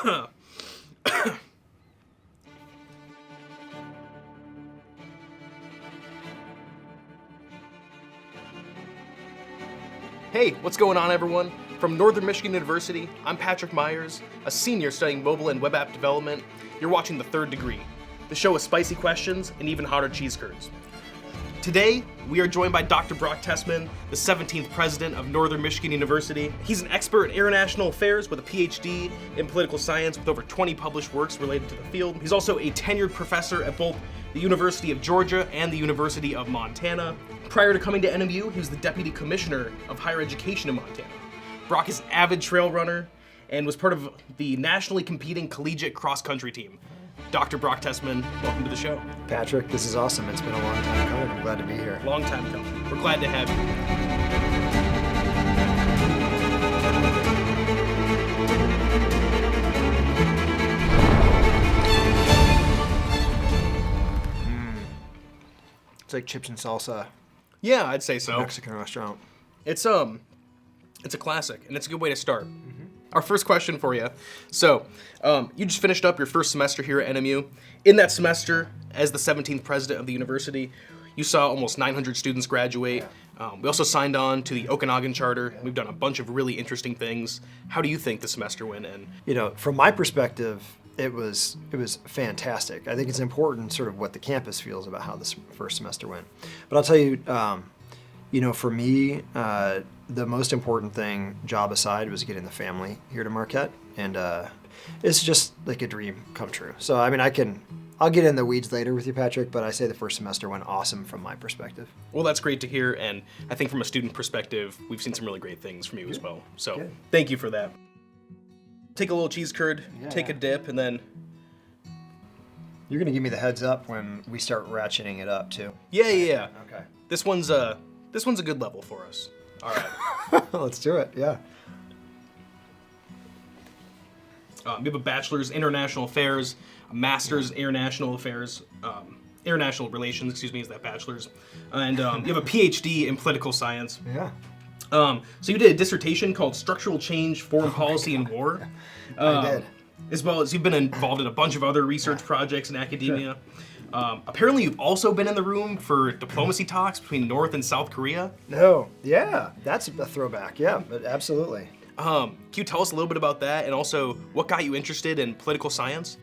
Hey, what's going on, everyone? From Northern Michigan University, I'm Patrick Myers, a senior studying mobile and web app development. You're watching The Third Degree, the show with spicy questions and even hotter cheese curds. Today, we are joined by Dr. Brock Tessman, the 17th president of Northern Michigan University. He's an expert in international affairs with a PhD in political science with over 20 published works related to the field. He's also a tenured professor at both the University of Georgia and the University of Montana. Prior to coming to NMU, he was the Deputy Commissioner of Higher Education in Montana. Brock is an avid trail runner and was part of the nationally competing collegiate cross-country team. Dr. Brock Tessman, welcome to the show. Patrick, this is awesome. It's been a long time coming. I'm glad to be here. Long time coming. We're glad to have you. It's like chips and salsa. Yeah, I'd say so. Mexican restaurant. It's a classic, and it's a good way to start. Our first question for you. So, you just finished up your first semester here at NMU. In that semester, as the 17th president of the university, you saw almost 900 students graduate. We also signed on to the Okanagan Charter. We've done a bunch of really interesting things. How do you think the semester went? And From my perspective, it was fantastic. I think it's important sort of what the campus feels about how this first semester went. But I'll tell you, for me, the most important thing, job aside, was getting the family here to Marquette, and it's just like a dream come true. So I mean, I'll get in the weeds later with you, Patrick, but I say the first semester went awesome from my perspective. Well, that's great to hear, and I think from a student perspective, we've seen some really great things from you as well. So Good. Thank you for that. Take a little cheese curd, take a dip, and then... You're gonna give me the heads up when we start ratcheting it up too. Yeah. Okay. This one's a good level for us. All right. Let's do it. Yeah. We have a bachelor's in international affairs, a master's in international affairs, international relations, is that bachelor's, and you have a PhD in political science. Yeah. So you did a dissertation called Structural Change, Foreign Policy, and War. I did. As well as you've been involved in a bunch of other research projects in academia. Apparently you've also been in the room for diplomacy talks between North and South Korea. No, yeah, that's a throwback. Yeah, but absolutely. Can you tell us a little bit about that, and also what got you interested in political science?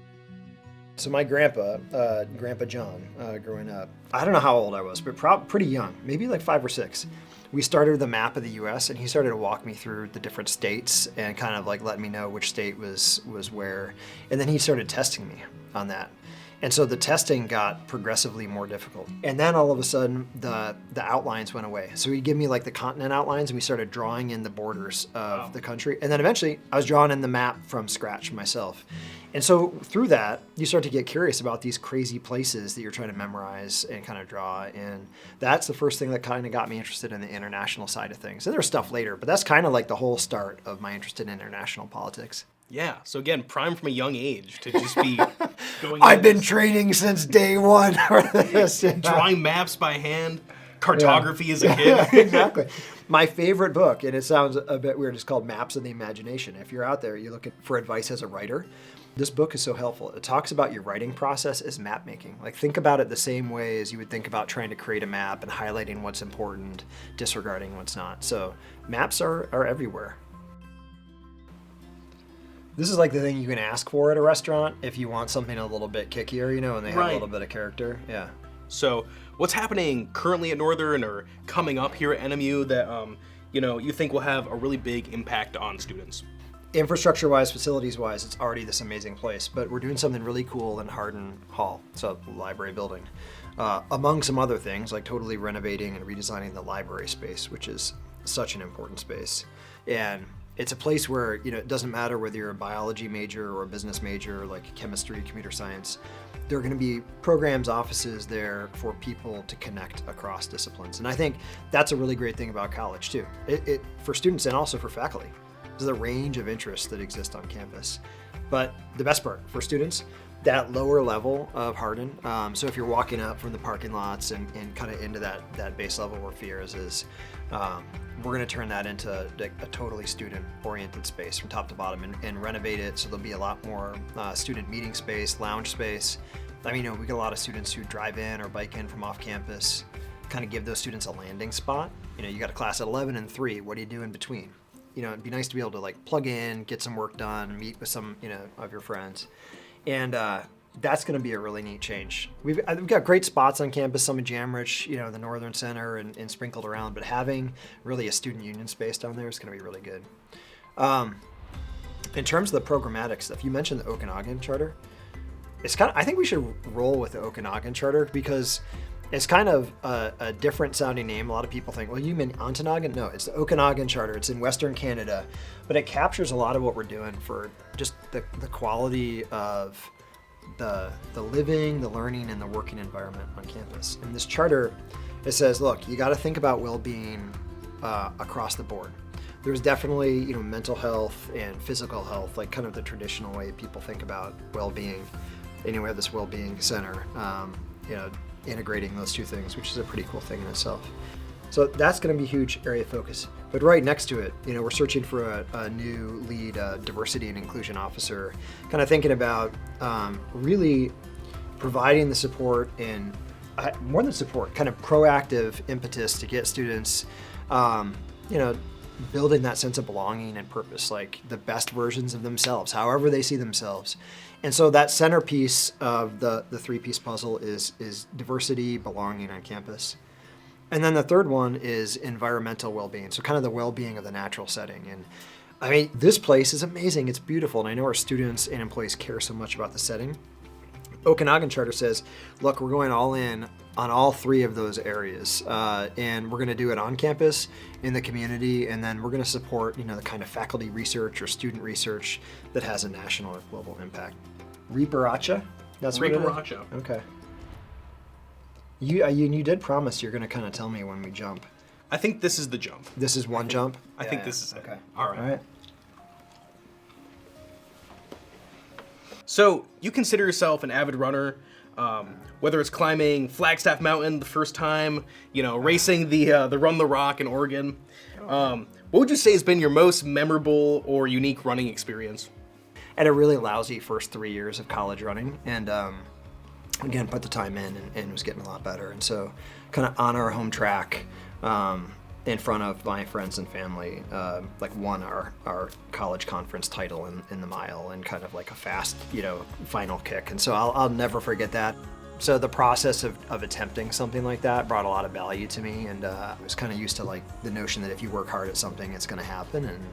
So my grandpa John, growing up, I don't know how old I was, but pretty young, maybe like 5 or 6. We started with a map of the U.S. and he started to walk me through the different states and kind of like let me know which state was where. And then he started testing me on that. And so the testing got progressively more difficult. And then all of a sudden, the outlines went away. So he'd give me like the continent outlines, and we started drawing in the borders of the country. And then eventually, I was drawing in the map from scratch myself. And so through that, you start to get curious about these crazy places that you're trying to memorize and kind of draw. And that's the first thing that kind of got me interested in the international side of things. And there's stuff later, but that's kind of like the whole start of my interest in international politics. Yeah, so again, prime from a young age to just be going I've been training since day one for this. Drawing maps by hand, cartography as a kid. Exactly. My favorite book, and it sounds a bit weird, it's called Maps of the Imagination. If you're out there, you're looking for advice as a writer, this book is so helpful. It talks about your writing process as map making. Like, think about it the same way as you would think about trying to create a map and highlighting what's important, disregarding what's not. So maps are everywhere. This is like the thing you can ask for at a restaurant if you want something a little bit kickier, and they have a little bit of character. Yeah. So what's happening currently at Northern or coming up here at NMU that, you think will have a really big impact on students? Infrastructure-wise, facilities-wise, it's already this amazing place, but we're doing something really cool in Hardin Hall, so the library building. Among some other things, like totally renovating and redesigning the library space, which is such an important space. And it's a place where, it doesn't matter whether you're a biology major or a business major, like chemistry, computer science. There are going to be programs, offices there for people to connect across disciplines. And I think that's a really great thing about college, too. It for students and also for faculty. There's a range of interests that exist on campus. But the best part for students, that lower level of Hardin. So if you're walking up from the parking lots and kind of into that base level where Fierre's is, we're going to turn that into a totally student-oriented space from top to bottom and renovate it so there'll be a lot more student meeting space, lounge space. I mean, we get a lot of students who drive in or bike in from off campus, kind of give those students a landing spot. You got a class at 11 and 3, what do you do in between? It'd be nice to be able to like plug in, get some work done, meet with some, of your friends. And that's going to be a really neat change. We've got great spots on campus, some in Jamrich, the Northern Center and sprinkled around, but having really a student union space down there is going to be really good. In terms of the programmatic stuff, you mentioned the Okanagan Charter. I think we should roll with the Okanagan Charter because it's kind of a different sounding name. A lot of people think, well, you mean Ontonagon? No, it's the Okanagan Charter. It's in Western Canada, but it captures a lot of what we're doing for just the quality of the living, the learning, and the working environment on campus. In this charter, it says, look, you got to think about well-being across the board. There's definitely, mental health and physical health, like kind of the traditional way people think about well-being. And we have this well-being center, integrating those two things, which is a pretty cool thing in itself. So that's going to be a huge area of focus. But right next to it, we're searching for a new lead diversity and inclusion officer, kind of thinking about really providing the support and more than support, kind of proactive impetus to get students, building that sense of belonging and purpose, like the best versions of themselves, however they see themselves. And so that centerpiece of the three-piece puzzle is diversity, belonging on campus. And then the third one is environmental well-being, so kind of the well-being of the natural setting. And I mean, this place is amazing. It's beautiful, and I know our students and employees care so much about the setting. Okanagan Charter says, look, we're going all in on all three of those areas, and we're going to do it on campus, in the community, and then we're going to support, the kind of faculty research or student research that has a national or global impact. Reparacha? That's what it is? Reparacha. Okay. You did promise you're going to kind of tell me when we jump. I think this is the jump. This is one jump? I think this is it. Okay. All right. All right. So you consider yourself an avid runner, whether it's climbing Flagstaff Mountain the first time, racing the Run the Rock in Oregon. What would you say has been your most memorable or unique running experience? I had a really lousy first 3 years of college running, and again, put the time in and was getting a lot better. And so kind of on our home track, in front of my friends and family, won our college conference title in the mile and kind of like a fast, final kick. And so I'll never forget that. So the process of attempting something like that brought a lot of value to me. And I was kind of used to like the notion that if you work hard at something, it's going to happen. And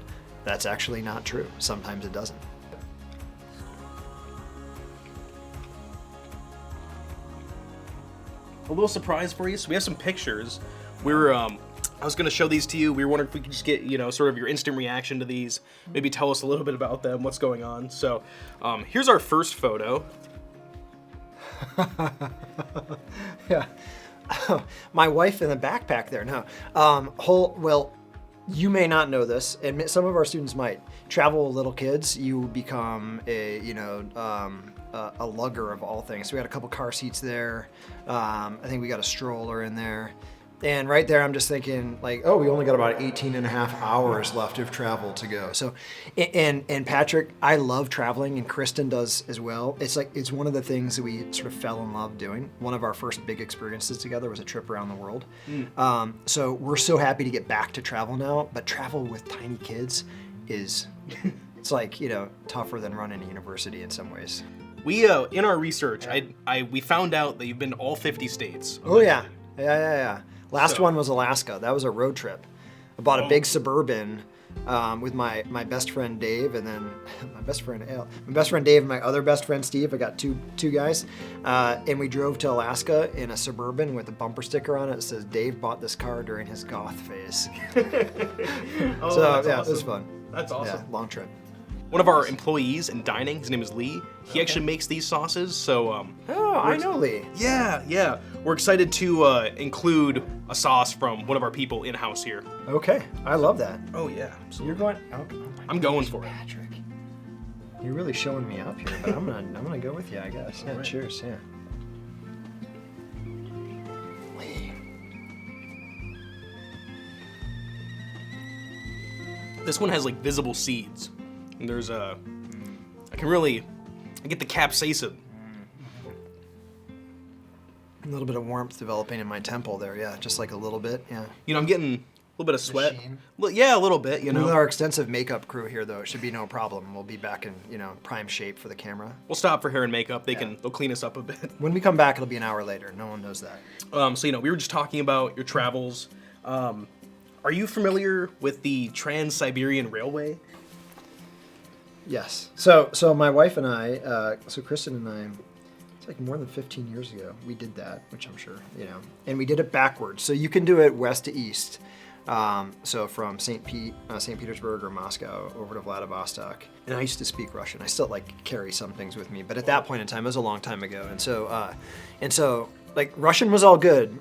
that's actually not true. Sometimes it doesn't. A little surprise for you. So we have some pictures. I was going to show these to you. We were wondering if we could just get, sort of your instant reaction to these. Maybe tell us a little bit about them, what's going on. So here's our first photo. Yeah. My wife in the backpack there. No. Well, you may not know this, and some of our students might. Travel with little kids, you become a lugger of all things. So we had a couple car seats there. I think we got a stroller in there. And right there, I'm just thinking like, oh, we only got about 18 and a half hours left of travel to go. So, and Patrick, I love traveling, and Kristen does as well. It's one of the things that we sort of fell in love doing. One of our first big experiences together was a trip around the world. So we're so happy to get back to travel now, but travel with tiny kids is, it's like, tougher than running a university in some ways. We, in our research, we found out that you've been to all 50 states. Oh yeah. Last one was Alaska. That was a road trip. I bought a big Suburban with my best friend Dave, and then my best friend Dave and my other best friend Steve. I got two guys, and we drove to Alaska in a Suburban with a bumper sticker on it that says Dave bought this car during his goth phase. That's awesome. It was fun. That's awesome. Yeah, long trip. One of our employees in dining, his name is Lee. He actually makes these sauces, so I know Lee. Yeah. We're excited to include a sauce from one of our people in-house here. Okay, I love that. Oh yeah, absolutely. You're going. I'm going for it. Patrick. You're really showing me up here, but I'm gonna go with you, I guess. Yeah, All right. cheers. Yeah. This one has like visible seeds. And there's I get the capsaicin. A little bit of warmth developing in my temple there. Yeah, just like a little bit. Yeah. You know, I'm getting a little bit of sweat. sheen. Well, yeah, a little bit, you know. With our extensive makeup crew here, though, it should be no problem. We'll be back in, prime shape for the camera. We'll stop for hair and makeup. They'll clean us up a bit. When we come back, it'll be an hour later. No one knows that. So, we were just talking about your travels. Are you familiar with the Trans-Siberian Railway? Yes. So my wife and I, Kristen and I, it's like more than 15 years ago, we did that, which I'm sure, and we did it backwards. So you can do it west to east. So from St. Petersburg or Moscow over to Vladivostok. And I used to speak Russian. I still carry some things with me, but at that point in time, it was a long time ago. And so Russian was all good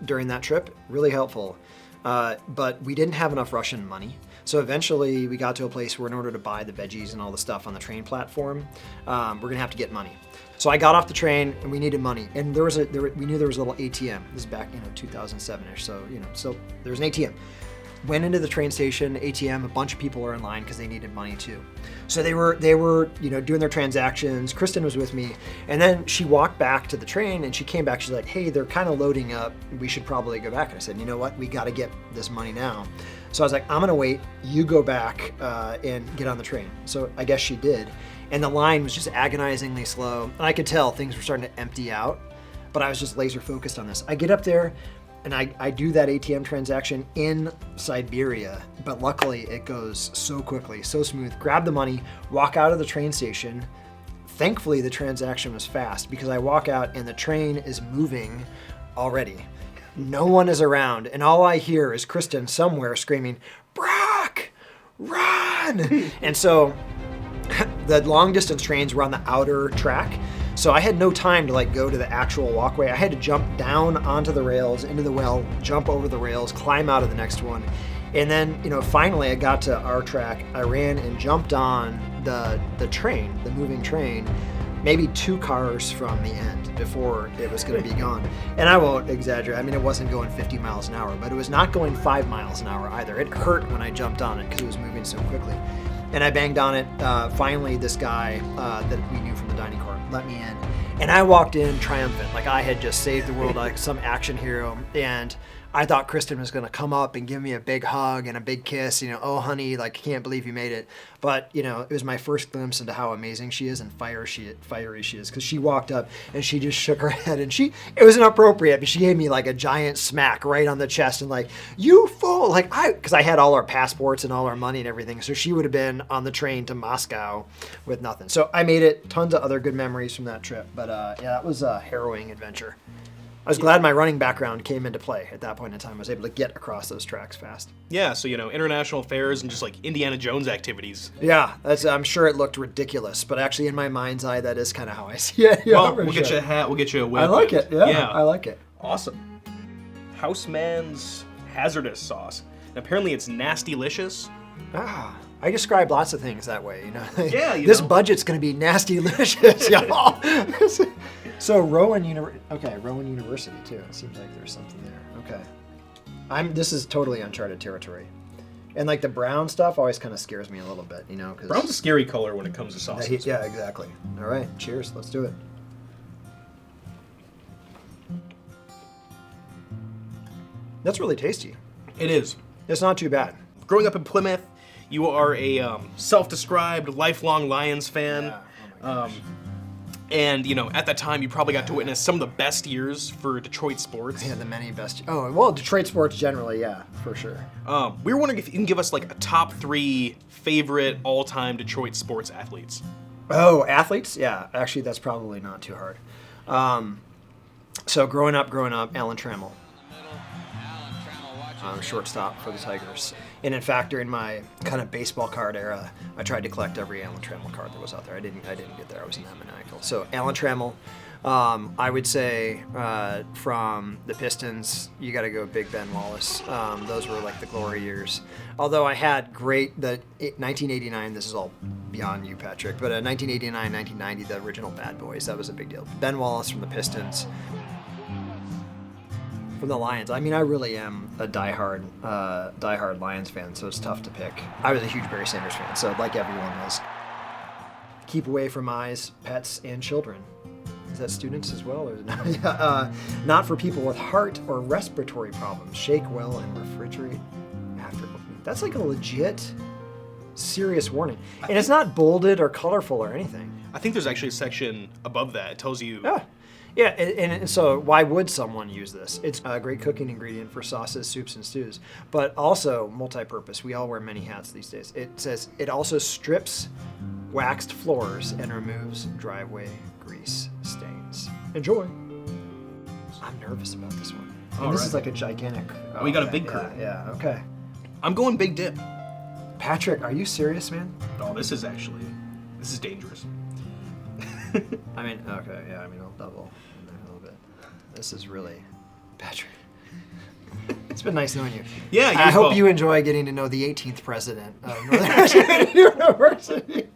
during that trip, really helpful. But we didn't have enough Russian money. So eventually we got to a place where in order to buy the veggies and all the stuff on the train platform, we're gonna have to get money. So I got off the train and we needed money. And we knew there was a little ATM. This is back, 2007-ish. So, so there was an ATM. Went into the train station, ATM, a bunch of people are in line because they needed money too. So they were, doing their transactions. Kristen was with me. And then she walked back to the train and she came back. She's like, hey, they're kind of loading up. We should probably go back. And I said, you know what? We got to get this money now. So I was like, I'm going to wait. You go back and get on the train. So I guess she did. And the line was just agonizingly slow. And I could tell things were starting to empty out, but I was just laser focused on this. I get up there and I do that ATM transaction in Siberia, but luckily it goes so quickly, so smooth. Grab the money, walk out of the train station. Thankfully, the transaction was fast because I walk out and the train is moving already. No one is around, and all I hear is Kristen somewhere screaming, "Brock, run!" And so the long distance trains were on the outer track. So I had no time to go to the actual walkway. I had to jump down onto the rails, into the well, jump over the rails, climb out of the next one. And then, finally I got to our track. I ran and jumped on the train, the moving train, maybe 2 cars from the end before it was going to be gone. And I won't exaggerate. I mean, it wasn't going 50 miles an hour, but it was not going 5 miles an hour either. It hurt when I jumped on it because it was moving so quickly. And I banged on it. Finally, this guy that we knew from the dining car let me in. And I walked in triumphant, like I had just saved the world like some action hero. And I thought Kristen was going to come up and give me a big hug and a big kiss, oh honey, can't believe you made it. But, it was my first glimpse into how amazing she is and fiery she is. Because she walked up and she just shook her head and it was inappropriate, but she gave me a giant smack right on the chest and you fool, because I had all our passports and all our money and everything. So she would have been on the train to Moscow with nothing. So I made it. Tons of other good memories from that trip. But yeah, that was a harrowing adventure. I was glad my running background came into play at that point in time. I was able to get across those tracks fast. Yeah, so, international affairs and just Indiana Jones activities. Yeah, I'm sure it looked ridiculous, but actually in my mind's eye, that is kind of how I see it. Yeah, well, we'll get you a hat, we'll get you a whip. I like it, yeah, I like it. Awesome. Houseman's hazardous sauce. And apparently it's nasty-licious. I describe lots of things that way, Yeah, this budget's going to be nasty-licious, y'all. So Rowan University too. It seems like there's something there. Okay. This is totally uncharted territory. And the brown stuff always kind of scares me a little bit, cause Brown's a scary color when it comes to sauces. Yeah, exactly. All right, cheers. Let's do it. That's really tasty. It is. It's not too bad. Growing up in Plymouth, you are a self-described lifelong Lions fan. Yeah. Oh my gosh. And, at that time, you probably got to witness some of the best years for Detroit sports. Yeah, the many best. Oh, well, Detroit sports generally, yeah, for sure. We were wondering if you can give us, a top 3 favorite all-time Detroit sports athletes. Oh, athletes? Yeah, actually, that's probably not too hard. So growing up, Alan Trammell. shortstop for the Tigers. And in fact, during my kind of baseball card era, I tried to collect every Alan Trammell card that was out there. I didn't get there. I wasn't that maniacal. So Alan Trammell, I would say from the Pistons, you got to go Big Ben Wallace. Those were like the glory years. Although I had 1989, this is all beyond you, Patrick, but 1989, 1990, the original Bad Boys, that was a big deal. Ben Wallace from the Pistons. From the Lions. I mean, I really am a diehard Lions fan, so it's tough to pick. I was a huge Barry Sanders fan, so like everyone was. Keep away from eyes, pets, and children. Is that students as well? Or not for people with heart or respiratory problems. Shake well and refrigerate after cooking. That's like a legit, serious warning. And it's not bolded or colorful or anything. I think there's actually a section above that. It tells you. Yeah, and so why would someone use this? It's a great cooking ingredient for sauces, soups, and stews, but also multi-purpose. We all wear many hats these days. It says it also strips waxed floors and removes driveway grease stains. Enjoy. I'm nervous about this one. And this is like a gigantic... we got a big curd. Yeah, okay. I'm going Big Dip. Patrick, are you serious, man? Oh, this is dangerous. I mean, okay, yeah, I mean, I'll double in there a little bit. This is really... Patrick. It's been nice knowing you. Yeah, I hope you enjoy getting to know the 18th president of Northern Michigan University.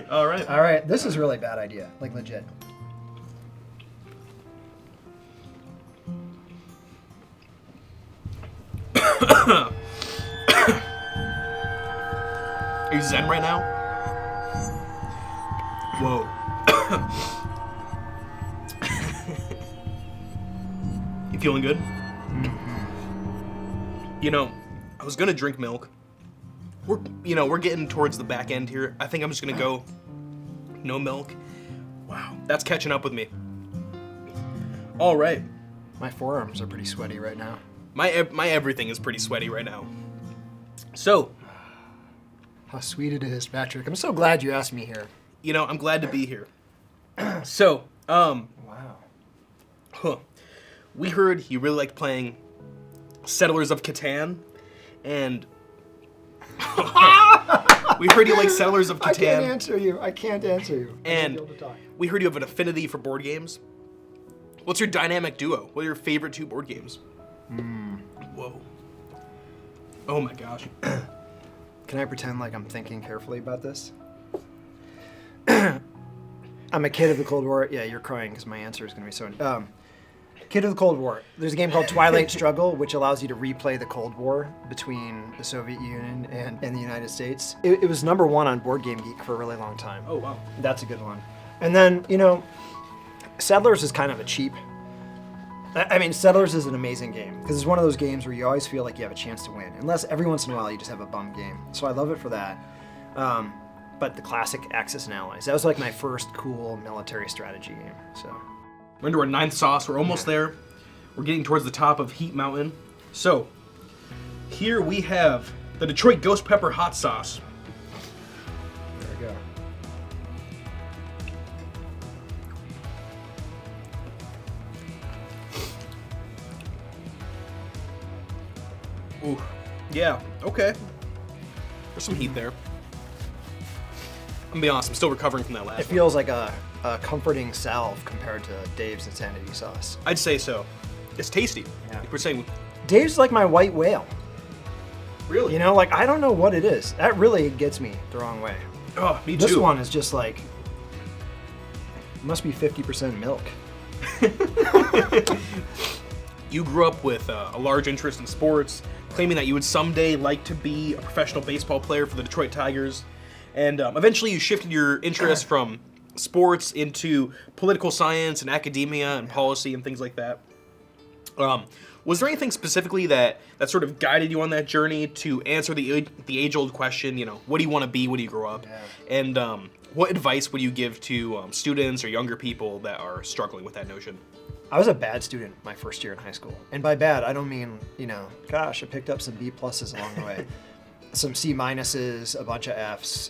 All right. All right, this is a really bad idea, like legit. Are you zen right now? Whoa. You feeling good? You know, I was gonna drink milk. We're getting towards the back end here. I think I'm just gonna go no milk. Wow, that's catching up with me. All right. My forearms are pretty sweaty right now. My everything is pretty sweaty right now. So, how sweet it is, Patrick. I'm so glad you asked me here. You know, I'm glad to be here. So, wow. We heard you really liked playing Settlers of Catan, and we heard you like Settlers of Catan. I can't answer you. And we heard you have an affinity for board games. What's your dynamic duo? What are your favorite two board games? Whoa. Oh my gosh. Can I pretend like I'm thinking carefully about this? I'm a kid of the Cold War. Yeah, you're crying because my answer is going to be so... Kid of the Cold War. There's a game called Twilight Struggle, which allows you to replay the Cold War between the Soviet Union and the United States. It was number one on Board Game Geek for a really long time. Oh, wow. That's a good one. And then, you know, Settlers is kind of a cheap... I mean, Settlers is an amazing game because it's one of those games where you always feel like you have a chance to win, unless every once in a while you just have a bum game. So I love it for that. But the classic Axis and Allies. That was like my first cool military strategy game. So we're into our 9th sauce. We're almost there. We're getting towards the top of Heat Mountain. So here we have the Detroit Ghost Pepper Hot Sauce. There we go. Ooh, yeah, okay. There's some heat there. I'm gonna be honest, I'm still recovering from that last It feels like a comforting salve compared to Dave's Insanity sauce. I'd say so. It's tasty. Yeah. Like we're saying. Dave's like my white whale. Really? You know, like I don't know what it is. That really gets me the wrong way. Oh, me too. This one is just like, must be 50% milk. You grew up with a large interest in sports, claiming that you would someday like to be a professional baseball player for the Detroit Tigers. And eventually you shifted your interest from sports into political science and academia and policy and things like that. Was there anything specifically that sort of guided you on that journey to answer the age-old question, you know, what do you want to be when you grow up? Yeah. And what advice would you give to students or younger people that are struggling with that notion? I was a bad student my first year in high school. And by bad, I don't mean, you know, gosh, I picked up some B pluses along the way. Some C minuses, a bunch of Fs.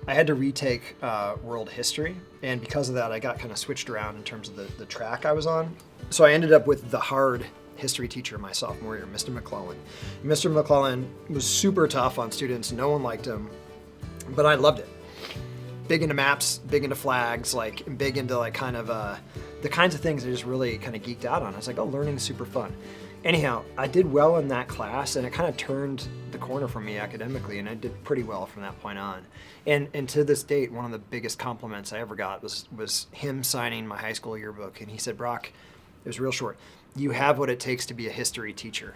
I had to retake world history, and because of that, I got kind of switched around in terms of the track I was on. So I ended up with the hard history teacher my sophomore year, Mr. McClellan. Mr. McClellan was super tough on students. No one liked him, but I loved it. Big into maps, big into flags, like big into like kind of the kinds of things I just really kind of geeked out on. I was like, oh, learning is super fun. Anyhow, I did well in that class, and it kind of turned the corner for me academically, and I did pretty well from that point on. And to this date, one of the biggest compliments I ever got was him signing my high school yearbook, and he said, Brock, it was real short, you have what it takes to be a history teacher.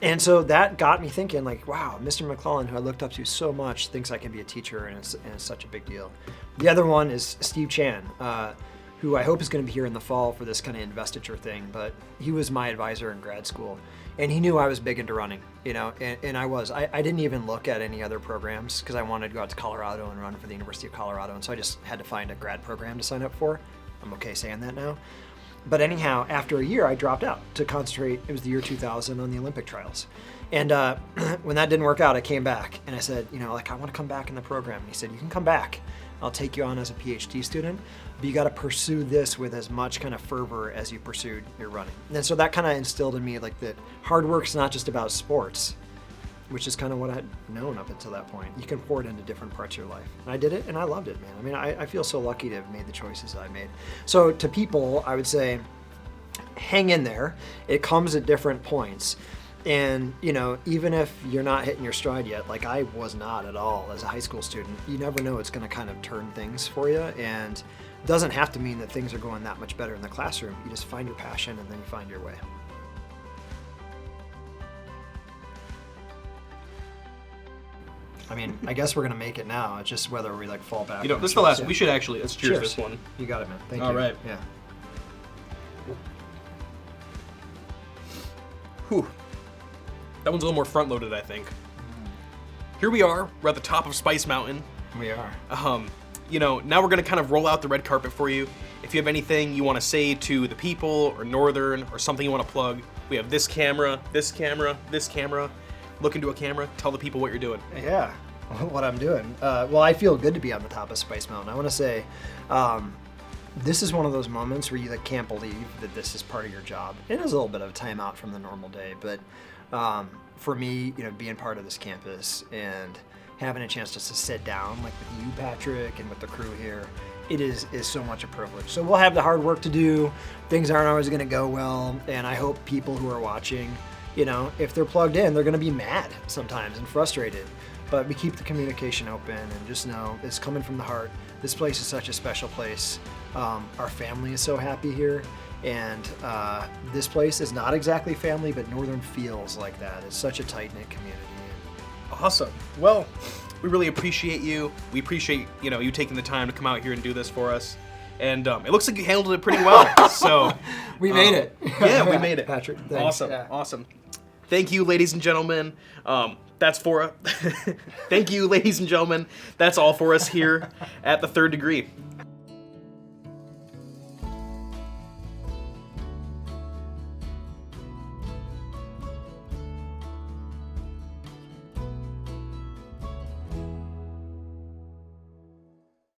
And so that got me thinking, like, wow, Mr. McClellan, who I looked up to so much, thinks I can be a teacher, and it's such a big deal. The other one is Steve Chan, who I hope is going to be here in the fall for this kind of investiture thing, but he was my advisor in grad school, and he knew I was big into running, you know, and I was. I didn't even look at any other programs because I wanted to go out to Colorado and run for the University of Colorado, and so I just had to find a grad program to sign up for. I'm okay saying that now. But anyhow, after a year, I dropped out to concentrate, it was the year 2000, on the Olympic trials. And when that didn't work out, I came back, and I said, you know, like, I want to come back in the program. And he said, you can come back. I'll take you on as a PhD student, but you got to pursue this with as much kind of fervor as you pursued your running. And so that kind of instilled in me, like, that hard work's not just about sports, which is kind of what I had known up until that point. You can pour it into different parts of your life. And I did it, and I loved it, man. I mean, I feel so lucky to have made the choices I made. So to people, I would say, hang in there. It comes at different points. And, you know, even if you're not hitting your stride yet, like I was not at all as a high school student, you never know it's going to kind of turn things for you. And it doesn't have to mean that things are going that much better in the classroom. You just find your passion, and then you find your way. I mean, I guess we're going to make it now. It's just whether we like fall back. You know, this is the last one. We should actually, let's cheers this one. You got it, man. Thank you. All right. Yeah. Whew. That one's a little more front-loaded, I think. Here we are. We're at the top of Spice Mountain. We are. You know, now we're going to kind of roll out the red carpet for you. If you have anything you want to say to the people or Northern or something you want to plug, we have this camera, this camera, this camera. Look into a camera. Tell the people what you're doing. Yeah, what I'm doing. Well, I feel good to be on the top of Spice Mountain. I want to say, this is one of those moments where you like can't believe that this is part of your job. It is a little bit of a time out from the normal day, but for me, you know, being part of this campus and having a chance just to sit down like with you, Patrick, and with the crew here, it is so much a privilege. So we'll have the hard work to do. Things aren't always going to go well, and I hope people who are watching, you know, if they're plugged in, they're going to be mad sometimes and frustrated. But we keep the communication open, and just know it's coming from the heart. This place is such a special place. Our family is so happy here, and this place is not exactly family, but Northern feels like that. It's such a tight-knit community. Awesome. Well, we really appreciate you. We appreciate, you know, you taking the time to come out here and do this for us. And it looks like you handled it pretty well. So we made it. Yeah, we made it. Patrick, thanks. Awesome. Yeah. Awesome. Thank you, ladies and gentlemen. That's for Thank you, ladies and gentlemen. That's all for us here at the Third Degree.